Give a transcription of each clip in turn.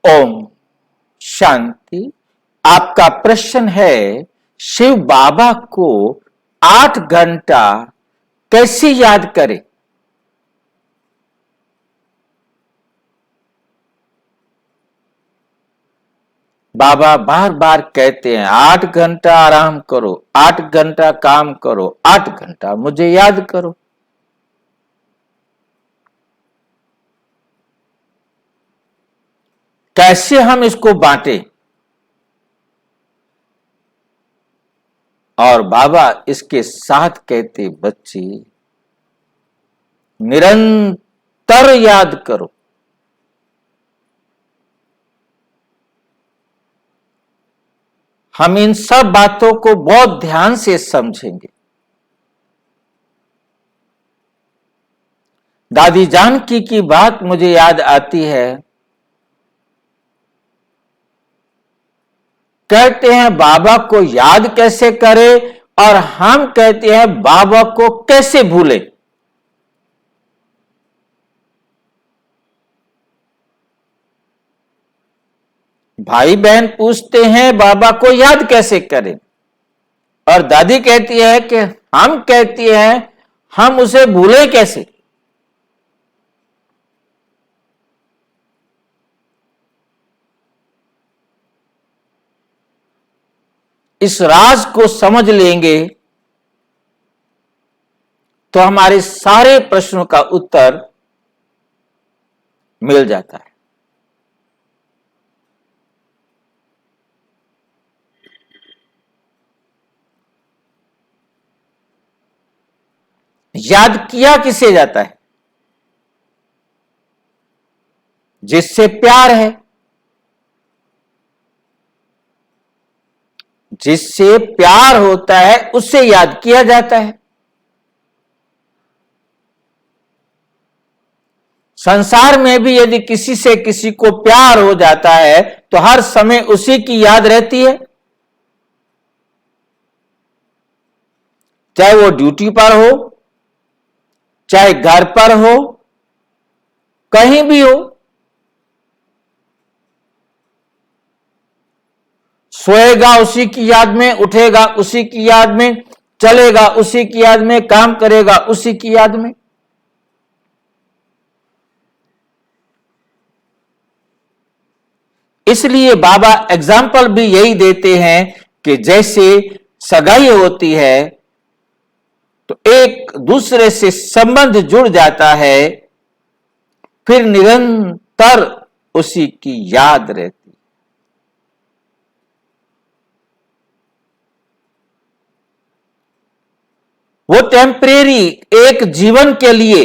ओम शांति। आपका प्रश्न है, शिव बाबा को 8 घंटा कैसे याद करें? बाबा बार बार कहते हैं 8 घंटा आराम करो, 8 घंटा काम करो, 8 घंटा मुझे याद करो। कैसे हम इसको बांटें? और बाबा इसके साथ कहते, बच्चे निरंतर याद करो। हम इन सब बातों को बहुत ध्यान से समझेंगे। दादी जानकी की बात मुझे याद आती है। कहते हैं बाबा को याद कैसे करें, और हम कहते हैं बाबा को कैसे भूलें। भाई बहन पूछते हैं बाबा को याद कैसे करें, और दादी कहती है कि हम कहती हैं हम उसे भूलें कैसे। इस राज को समझ लेंगे तो हमारे सारे प्रश्नों का उत्तर मिल जाता है। याद किया किसे जाता है? जिससे प्यार है, जिससे प्यार होता है उससे याद किया जाता है। संसार में भी यदि किसी से किसी को प्यार हो जाता है तो हर समय उसी की याद रहती है, चाहे वो ड्यूटी पर हो, चाहे घर पर हो, कहीं भी हो। सोएगा उसी की याद में, उठेगा उसी की याद में, चलेगा उसी की याद में, काम करेगा उसी की याद में। इसलिए बाबा एग्जाम्पल भी यही देते हैं कि जैसे सगाई होती है तो एक दूसरे से संबंध जुड़ जाता है, फिर निरंतर उसी की याद रहती। वो टेम्परेरी एक जीवन के लिए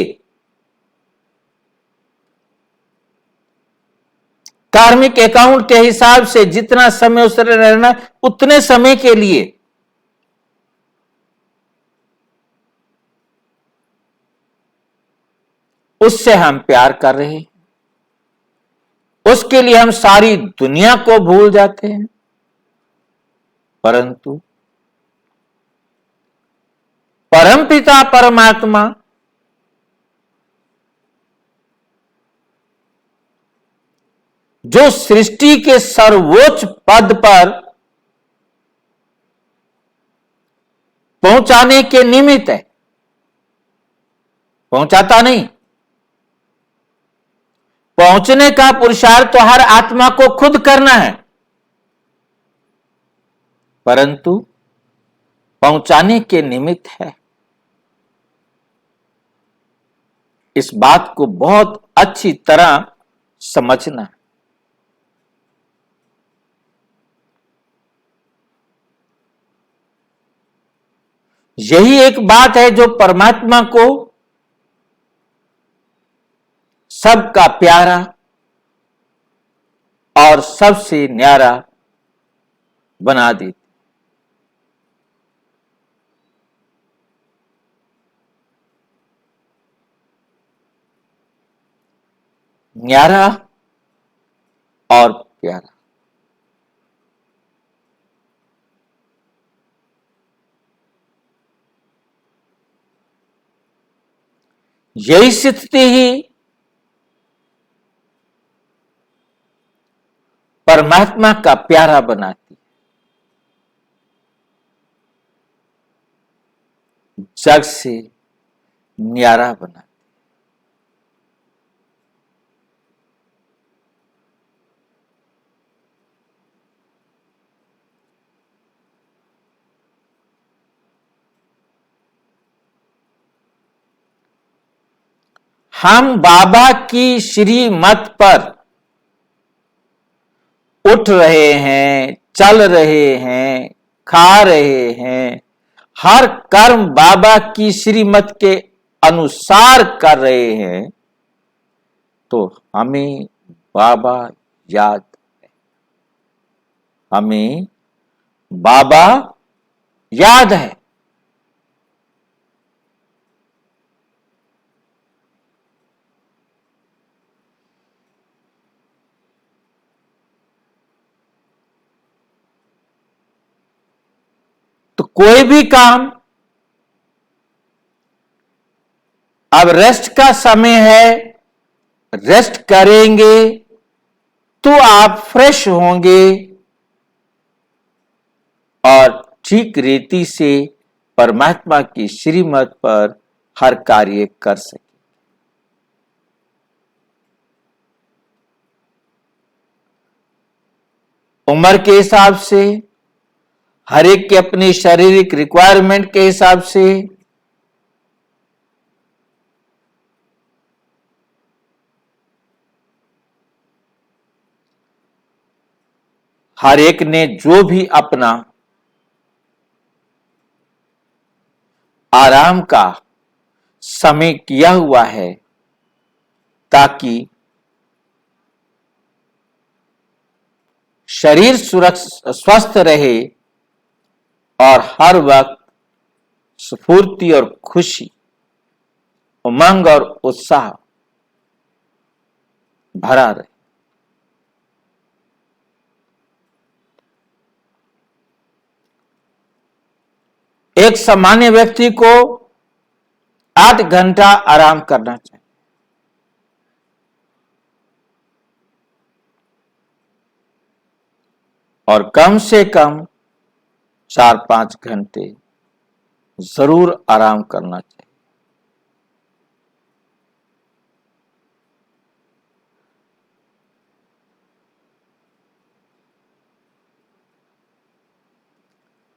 कार्मिक अकाउंट के हिसाब से जितना समय उसे रहना, उतने समय के लिए उससे हम प्यार कर रहे हैं, उसके लिए हम सारी दुनिया को भूल जाते हैं। परंतु परमपिता परमात्मा जो सृष्टि के सर्वोच्च पद पर पहुंचाने के निमित्त है, पहुंचाता नहीं। पहुंचने का पुरुषार्थ तो हर आत्मा को खुद करना है, परंतु पहुंचाने के निमित्त है। इस बात को बहुत अच्छी तरह समझना है। यही एक बात है जो परमात्मा को सबका प्यारा और सबसे न्यारा बना देती। न्यारा और प्यारा। यही स्थिति ही परमात्मा का प्यारा बनाती है, जग से न्यारा बनाती है। हम बाबा की श्रीमत पर उठ रहे हैं, चल रहे हैं, खा रहे हैं, हर कर्म बाबा की श्रीमत के अनुसार कर रहे हैं, तो हमें बाबा याद है, हमें बाबा याद है। तो कोई भी काम, अब रेस्ट का समय है, रेस्ट करेंगे तो आप फ्रेश होंगे और ठीक रीति से परमात्मा की श्रीमत पर हर कार्य कर सके। उम्र के हिसाब से, हर एक के अपनी शारीरिक रिक्वायरमेंट के हिसाब से हर एक ने जो भी अपना आराम का समय किया हुआ है, ताकि शरीर स्वस्थ रहे और हर वक्त स्फूर्ति और खुशी, उमंग और उत्साह भरा रहे। एक सामान्य व्यक्ति को 8 घंटा आराम करना चाहिए। और कम से कम 4-5 घंटे जरूर आराम करना चाहिए।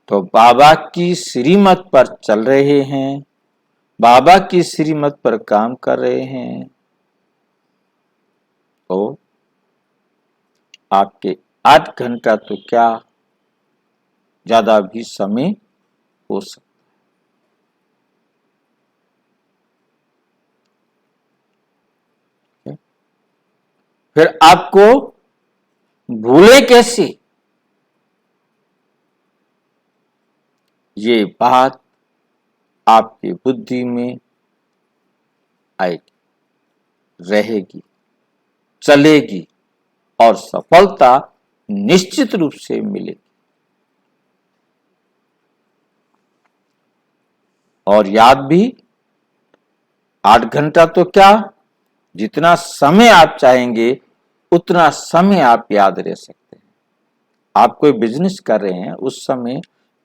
तो बाबा की श्रीमत पर चल रहे हैं, बाबा की श्रीमत पर काम कर रहे हैं, तो आपके 8 घंटा तो क्या, ज्यादा भी समय हो सकता है। फिर आपको भूले कैसे, ये बात आपकी बुद्धि में आएगी, रहेगी, चलेगी और सफलता निश्चित रूप से मिलेगी। और याद भी 8 घंटा तो क्या, जितना समय आप चाहेंगे उतना समय आप याद रह सकते हैं। आप कोई बिजनेस कर रहे हैं, उस समय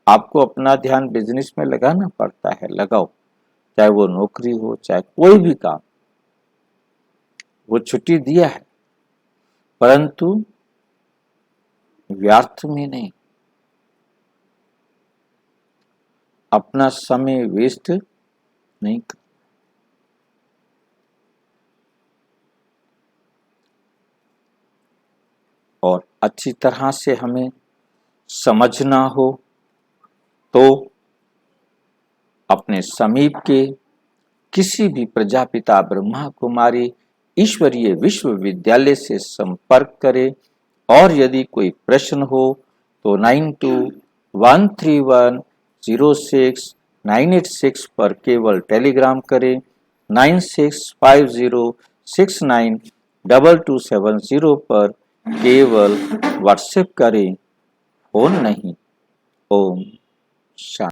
आपको अपना ध्यान बिजनेस में लगाना पड़ता है, लगाओ, चाहे वो नौकरी हो, चाहे कोई भी काम। वो छुट्टी दिया है, परंतु व्यर्थ में नहीं, अपना समय वेस्ट नहीं कर। और अच्छी तरह से हमें समझना हो तो अपने समीप के किसी भी प्रजापिता ब्रह्मा कुमारी ईश्वरीय विश्वविद्यालय से संपर्क करें। और यदि कोई प्रश्न हो तो 9213106986 पर केवल टेलीग्राम करें। 9650692270 पर केवल व्हाट्सएप करें, फोन नहीं। ओम शांति।